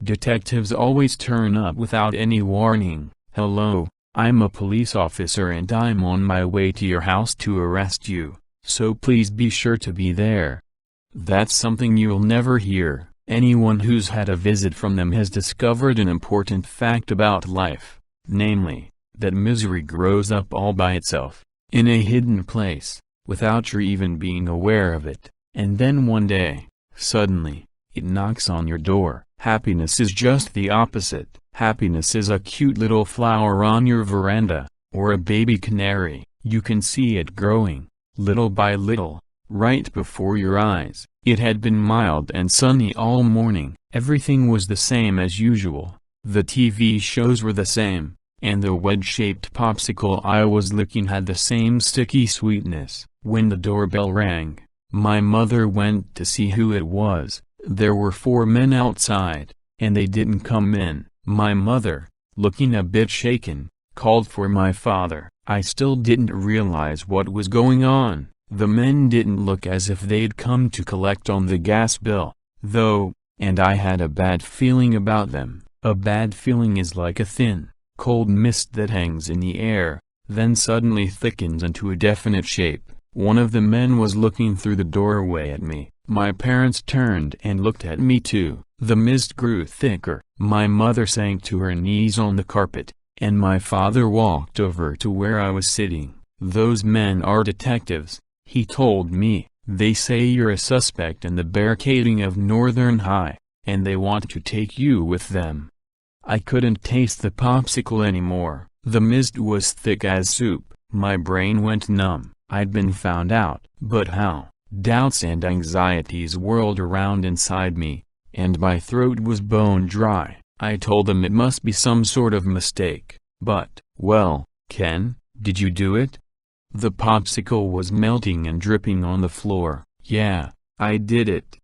Detectives always turn up without any warning. Hello, I'm a police officer and I'm on my way to your house to arrest you, so please be sure to be there. That's something you'll never hear. Anyone who's had a visit from them has discovered an important fact about life, namely, that misery grows up all by itself, in a hidden place, without your even being aware of it, and then one day, suddenly, it knocks on your door. Happiness is just the opposite. Happiness is a cute little flower on your veranda, or a baby canary. You can see it growing, little by little, right before your eyes. It had been mild and sunny all morning. Everything was the same as usual. The TV shows were the same, and the wedge-shaped popsicle I was licking had the same sticky sweetness. When the doorbell rang, my mother went to see who it was. There were 4 men outside, and they didn't come in. My mother, looking a bit shaken, called for my father. I still didn't realize what was going on. The men didn't look as if they'd come to collect on the gas bill, though, and I had a bad feeling about them. A bad feeling is like a thin, cold mist that hangs in the air, then suddenly thickens into a definite shape. One of the men was looking through the doorway at me. My parents turned and looked at me too. The mist grew thicker. My mother sank to her knees on the carpet, and my father walked over to where I was sitting. "Those men are detectives," he told me. "They say you're a suspect in the barricading of Northern High, and they want to take you with them." I couldn't taste the popsicle anymore. The mist was thick as soup. My brain went numb. I'd been found out. But how? Doubts and anxieties whirled around inside me, and my throat was bone dry. I told them it must be some sort of mistake. But, well, Ken, did you do it? The popsicle was melting and dripping on the floor. Yeah, I did it.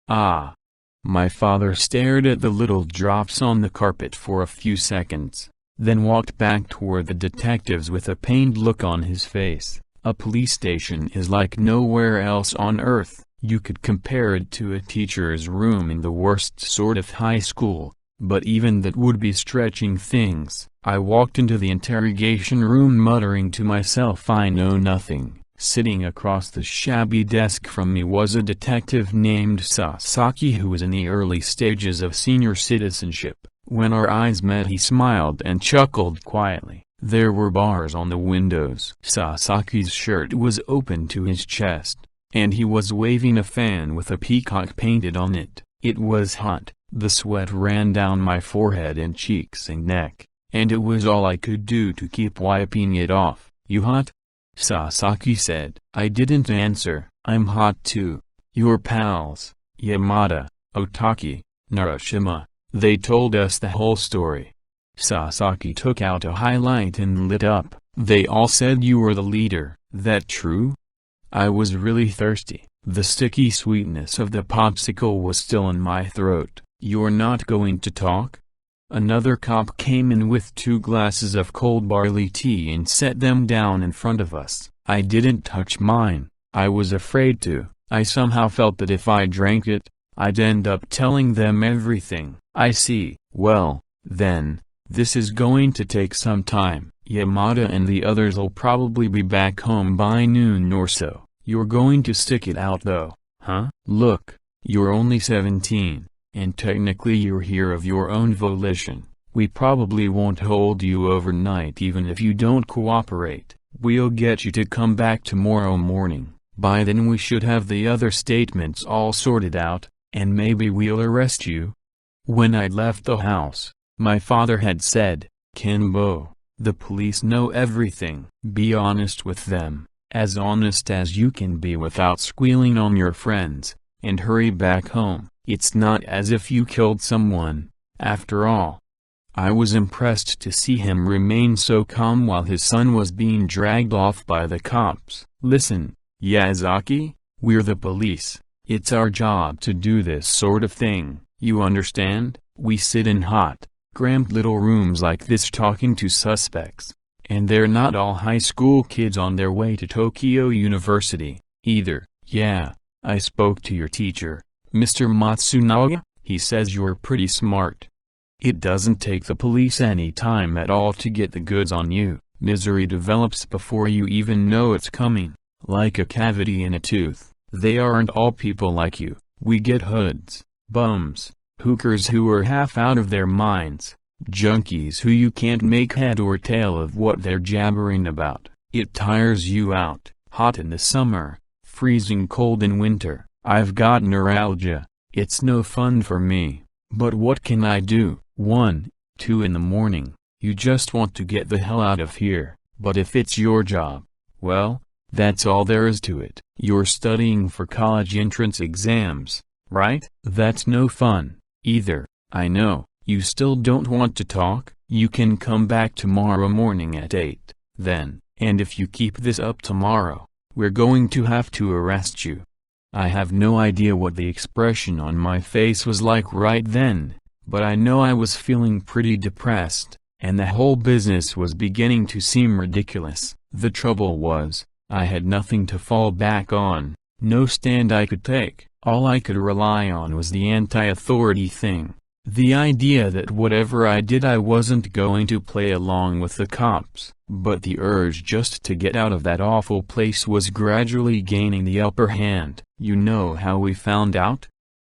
Ah. My father stared at the little drops on the carpet for a few seconds, then walked back toward the detectives with a pained look on his face. A police station is like nowhere else on earth. You could compare it to a teacher's room in the worst sort of high school, but even that would be stretching things. I walked into the interrogation room muttering to myself, I know nothing. Sitting across the shabby desk from me was a detective named Sasaki who was in the early stages of senior citizenship. When our eyes met, he smiled and chuckled quietly. There were bars on the windows. Sasaki's shirt was open to his chest, and he was waving a fan with a peacock painted on it. It was hot. The sweat ran down my forehead and cheeks and neck, and it was all I could do to keep wiping it off. "You hot?" Sasaki said. I didn't answer. "I'm hot too. Your pals, Yamada, Otaki, Narashima, they told us the whole story." Sasaki took out a highlight and lit up. "They all said you were the leader. That true?" I was really thirsty. The sticky sweetness of the popsicle was still in my throat. "You're not going to talk?" Another cop came in with 2 glasses of cold barley tea and set them down in front of us. I didn't touch mine. I was afraid to. I somehow felt that if I drank it, I'd end up telling them everything. "I see. Well, then, this is going to take some time. Yamada and the others'll probably be back home by noon or so. You're going to stick it out though, huh? Look, you're only 17, and technically you're here of your own volition. We probably won't hold you overnight even if you don't cooperate. We'll get you to come back tomorrow morning. By then we should have the other statements all sorted out, and maybe we'll arrest you." When I left the house, my father had said, "Kenbo, the police know everything. Be honest with them, as honest as you can be without squealing on your friends, and hurry back home. It's not as if you killed someone, after all." I was impressed to see him remain so calm while his son was being dragged off by the cops. "Listen, Yazaki, we're the police. It's our job to do this sort of thing, you understand? We sit in hot, cramped little rooms like this talking to suspects, and they're not all high school kids on their way to Tokyo University, either." "Yeah, I spoke to your teacher, Mr. Matsunaga. He says you're pretty smart. It doesn't take the police any time at all to get the goods on you. Misery develops before you even know it's coming, like a cavity in a tooth. They aren't all people like you. We get hoods, bums, hookers who are half out of their minds, junkies who you can't make head or tail of what they're jabbering about. It tires you out. Hot in the summer, freezing cold in winter. I've got neuralgia. It's no fun for me. But what can I do? 1, 2 in the morning. You just want to get the hell out of here. But if it's your job, well, that's all there is to it. You're studying for college entrance exams, right? That's no fun, either. I know. You still don't want to talk? You can come back tomorrow morning at 8, then. And if you keep this up tomorrow, we're going to have to arrest you. I have no idea what the expression on my face was like right then, but I know I was feeling pretty depressed, and the whole business was beginning to seem ridiculous. The trouble was, I had nothing to fall back on, no stand I could take. All I could rely on was the anti-authority thing. The idea that whatever I did I wasn't going to play along with the cops. But the urge just to get out of that awful place was gradually gaining the upper hand. You know how we found out?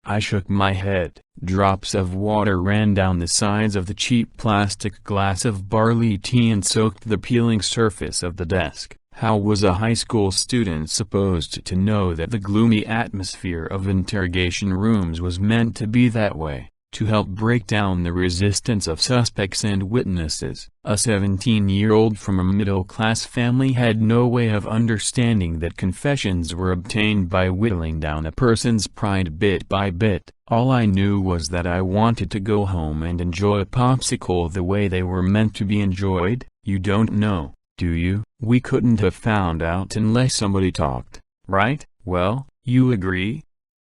I shook my head. Drops of water ran down the sides of the cheap plastic glass of barley tea and soaked the peeling surface of the desk. How was a high school student supposed to know that the gloomy atmosphere of interrogation rooms was meant to be that way? To help break down the resistance of suspects and witnesses. A 17-year-old from a middle-class family had no way of understanding that confessions were obtained by whittling down a person's pride bit by bit. All I knew was that I wanted to go home and enjoy a popsicle the way they were meant to be enjoyed. You don't know, do you? We couldn't have found out unless somebody talked, right? Well, you agree?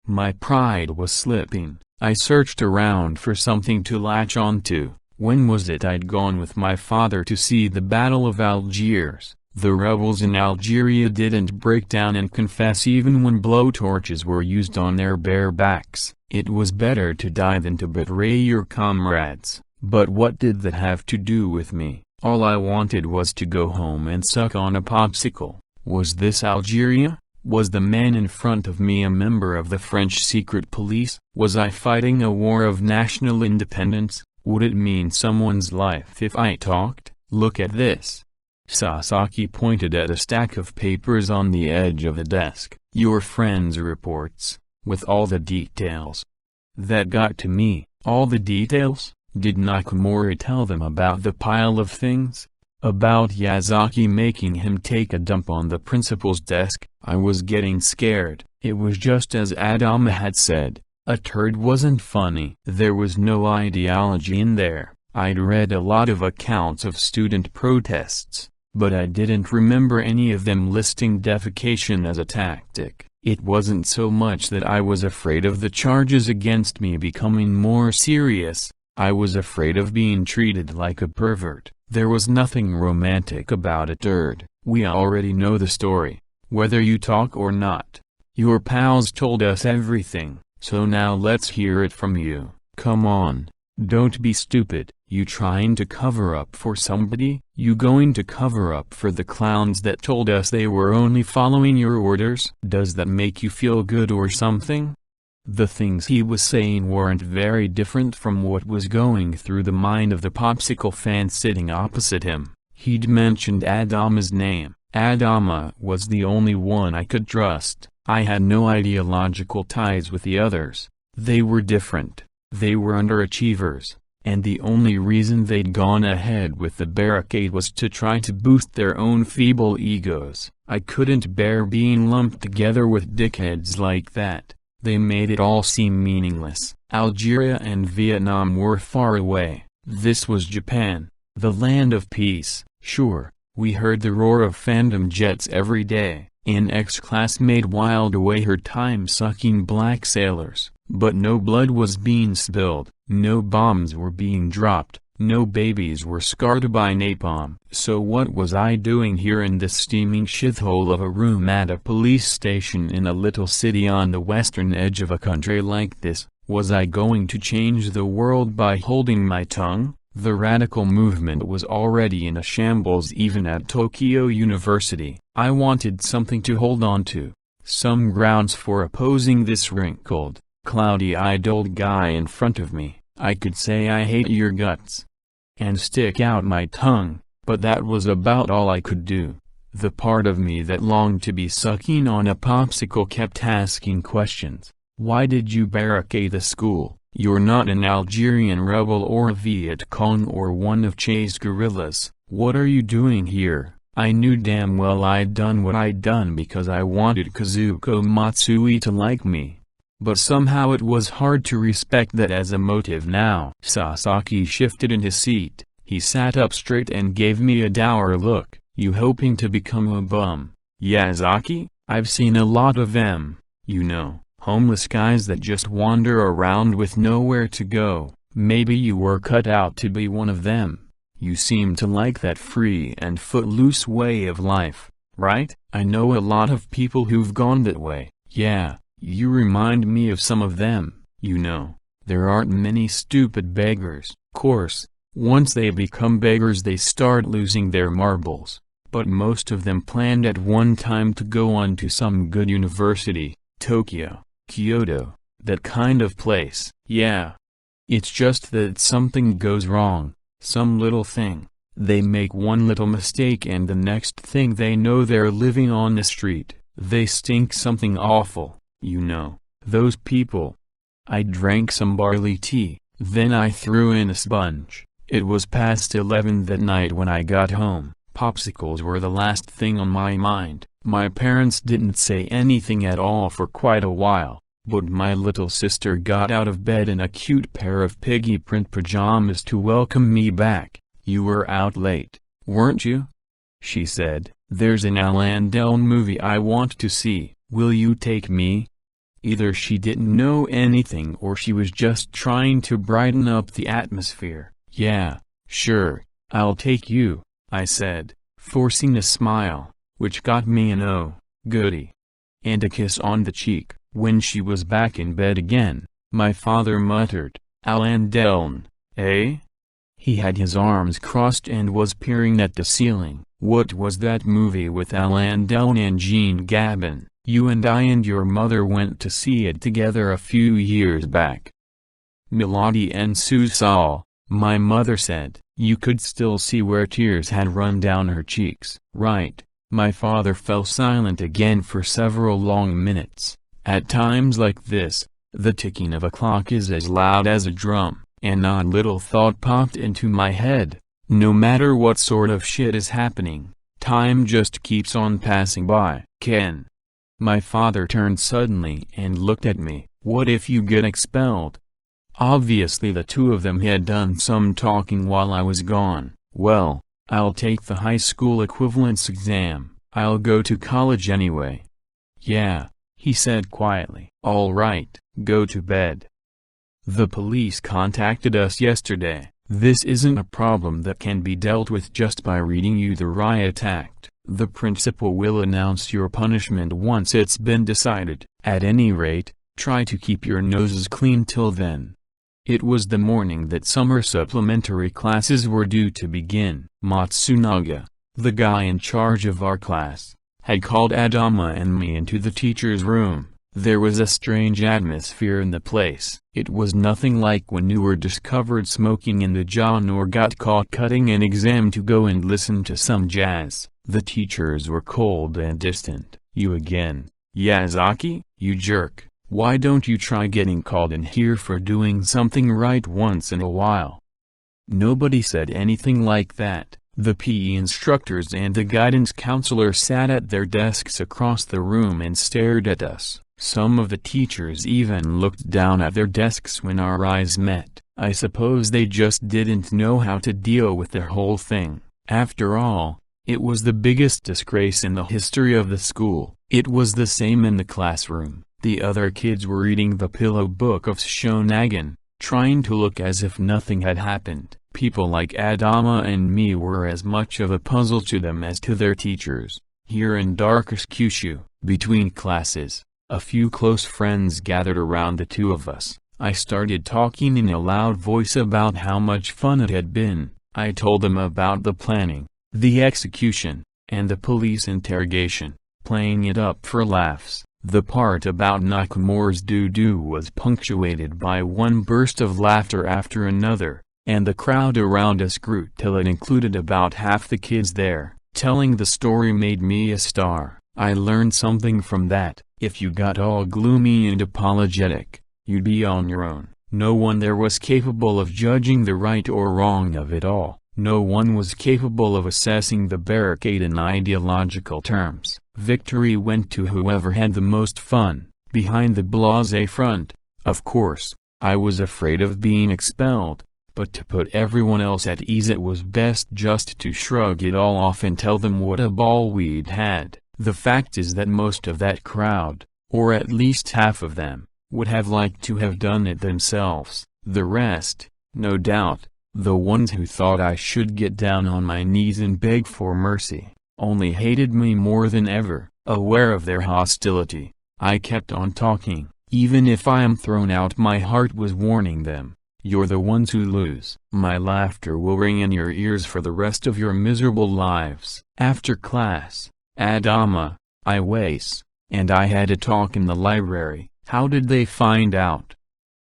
My pride was slipping. I searched around for something to latch onto. When was it I'd gone with my father to see the Battle of Algiers? The rebels in Algeria didn't break down and confess even when blowtorches were used on their bare backs. It was better to die than to betray your comrades. But what did that have to do with me? All I wanted was to go home and suck on a popsicle. Was this Algeria? Was the man in front of me a member of the French secret police? Was I fighting a war of national independence? Would it mean someone's life if I talked? Look at this. Sasaki pointed at a stack of papers on the edge of the desk. Your friend's reports, with all the details. That got to me. All the details? Did Nakamura tell them about the pile of things? About Yazaki making him take a dump on the principal's desk? I was getting scared. It was just as Adama had said. A turd wasn't funny. There was no ideology in there. I'd read a lot of accounts of student protests, but I didn't remember any of them listing defecation as a tactic. It wasn't so much that I was afraid of the charges against me becoming more serious. I was afraid of being treated like a pervert. There was nothing romantic about a turd. We already know the story, whether you talk or not. Your pals told us everything, so now let's hear it from you. Come on. Don't be stupid. You trying to cover up for somebody? You going to cover up for the clowns that told us they were only following your orders? Does that make you feel good or something? The things he was saying weren't very different from what was going through the mind of the popsicle fan sitting opposite him. He'd mentioned Adama's name. Adama was the only one I could trust. I had no ideological ties with the others. They were different. They were underachievers, and the only reason they'd gone ahead with the barricade was to try to boost their own feeble egos. I couldn't bear being lumped together with dickheads like that. They made it all seem meaningless. Algeria and Vietnam were far away. This was Japan, the land of peace. Sure, we heard the roar of Phantom jets every day. An ex-classmate whiled away her time sucking black sailors. But no blood was being spilled, no bombs were being dropped, no babies were scarred by napalm. So what was I doing here in this steaming shithole of a room at a police station in a little city on the western edge of a country like this? Was I going to change the world by holding my tongue? The radical movement was already in a shambles even at Tokyo University. I wanted something to hold on to, some grounds for opposing this wrinkled, cloudy-eyed old guy in front of me. I could say I hate your guts and stick out my tongue, but that was about all I could do. The part of me that longed to be sucking on a popsicle kept asking questions. Why did you barricade the school? You're not an Algerian rebel or a Viet Cong or one of Che's guerrillas. What are you doing here? I knew damn well I'd done what I'd done because I wanted Kazuko Matsui to like me. But somehow it was hard to respect that as a motive now. Sasaki shifted in his seat. He sat up straight and gave me a dour look. You hoping to become a bum, Yazaki? I've seen a lot of them, you know. Homeless guys that just wander around with nowhere to go. Maybe you were cut out to be one of them. You seem to like that free and footloose way of life, right? I know a lot of people who've gone that way. Yeah, you remind me of some of them, you know. There aren't many stupid beggars. Course, once they become beggars they start losing their marbles. But most of them planned at one time to go on to some good university, Tokyo, Kyoto, that kind of place. Yeah. It's just that something goes wrong, some little thing. They make one little mistake and the next thing they know they're living on the street. They stink something awful, you know, those people. I drank some barley tea, then I threw in a sponge. It was past 11 that night when I got home. Popsicles were the last thing on my mind. My parents didn't say anything at all for quite a while, but my little sister got out of bed in a cute pair of piggy print pajamas to welcome me back. You were out late, weren't you? She said. There's an Alain Delon movie I want to see. Will you take me? Either she didn't know anything or she was just trying to brighten up the atmosphere. Yeah, sure, I'll take you, I said, forcing a smile, which got me an "oh, goody" and a kiss on the cheek. When she was back in bed again, my father muttered, Alain Delon, eh? He had his arms crossed and was peering at the ceiling. What was that movie with Alain Delon and Jean Gabin? You and I and your mother went to see it together a few years back. Milady and Susal, my mother said. You could still see where tears had run down her cheeks. Right. My father fell silent again for several long minutes. At times like this, the ticking of a clock is as loud as a drum. An odd little thought popped into my head. No matter what sort of shit is happening, time just keeps on passing by. Ken. My father turned suddenly and looked at me. What if you get expelled? Obviously the two of them had done some talking while I was gone. Well, I'll take the high school equivalence exam. I'll go to college anyway. Yeah, he said quietly. All right, go to bed. The police contacted us yesterday. This isn't a problem that can be dealt with just by reading you the riot act. The principal will announce your punishment once it's been decided. At any rate, try to keep your noses clean till then. It was the morning that summer supplementary classes were due to begin. Matsunaga, the guy in charge of our class, had called Adama and me into the teacher's room. There was a strange atmosphere in the place. It was nothing like when you were discovered smoking in the John or got caught cutting an exam to go and listen to some jazz. The teachers were cold and distant. You again, Yazaki? You jerk. Why don't you try getting called in here for doing something right once in a while? Nobody said anything like that. The PE instructors and the guidance counselor sat at their desks across the room and stared at us. Some of the teachers even looked down at their desks when our eyes met. I suppose they just didn't know how to deal with the whole thing. After all, it was the biggest disgrace in the history of the school. It was the same in the classroom. The other kids were reading the pillow book of Shonagon, trying to look as if nothing had happened. People like Adama and me were as much of a puzzle to them as to their teachers. Here in darkest Kyushu, between classes, a few close friends gathered around the two of us. I started talking in a loud voice about how much fun it had been. I told them about the planning, the execution, and the police interrogation, playing it up for laughs. The part about Nakamura's doo-doo was punctuated by one burst of laughter after another, and the crowd around us grew till it included about half the kids there. Telling the story made me a star. I learned something from that. If you got all gloomy and apologetic, you'd be on your own. No one there was capable of judging the right or wrong of it all. No one was capable of assessing the barricade in ideological terms. Victory went to whoever had the most fun, behind the blasé front. Of course, I was afraid of being expelled, but to put everyone else at ease it was best just to shrug it all off and tell them what a ball we'd had. The fact is that most of that crowd, or at least half of them, would have liked to have done it themselves. The rest, no doubt, the ones who thought I should get down on my knees and beg for mercy, only hated me more than ever. Aware of their hostility, I kept on talking. Even if I am thrown out, my heart was warning them, you're the ones who lose. My laughter will ring in your ears for the rest of your miserable lives. After class, Adama, Iwais, and I had a talk in the library. How did they find out?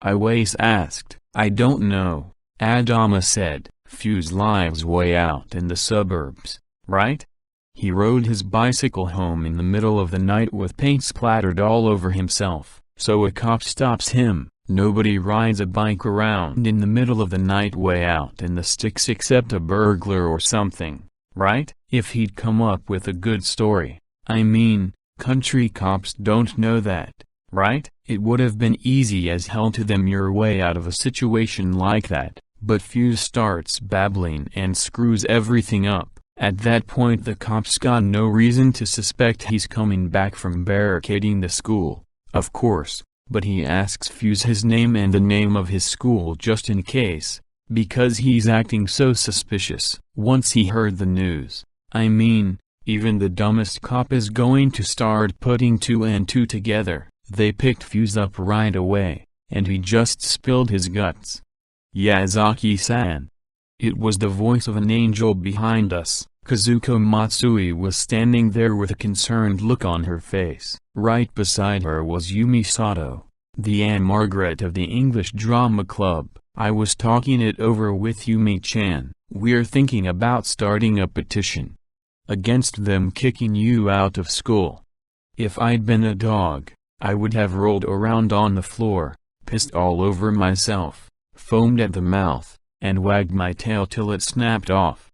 Iwais asked. I don't know, Adama said. Fuse lives way out in the suburbs, right? He rode his bicycle home in the middle of the night with paint splattered all over himself, so a cop stops him. Nobody rides a bike around in the middle of the night way out in the sticks except a burglar or something, right? If he'd come up with a good story, I mean, country cops don't know that, right? It would have been easy as hell to them your way out of a situation like that, but Fuse starts babbling and screws everything up. At that point the cops got no reason to suspect he's coming back from barricading the school, of course, but he asks Fuse his name and the name of his school just in case, because he's acting so suspicious. Once he heard the news, I mean, even the dumbest cop is going to start putting two and two together. They picked Fuse up right away, and he just spilled his guts. Yazaki-san. It was the voice of an angel behind us. Kazuko Matsui was standing there with a concerned look on her face. Right beside her was Yumi Sato, the Anne Margaret of the English Drama Club. I was talking it over with Yumi-chan. We're thinking about starting a petition against them kicking you out of school. If I'd been a dog, I would have rolled around on the floor, pissed all over myself, foamed at the mouth, and wagged my tail till it snapped off.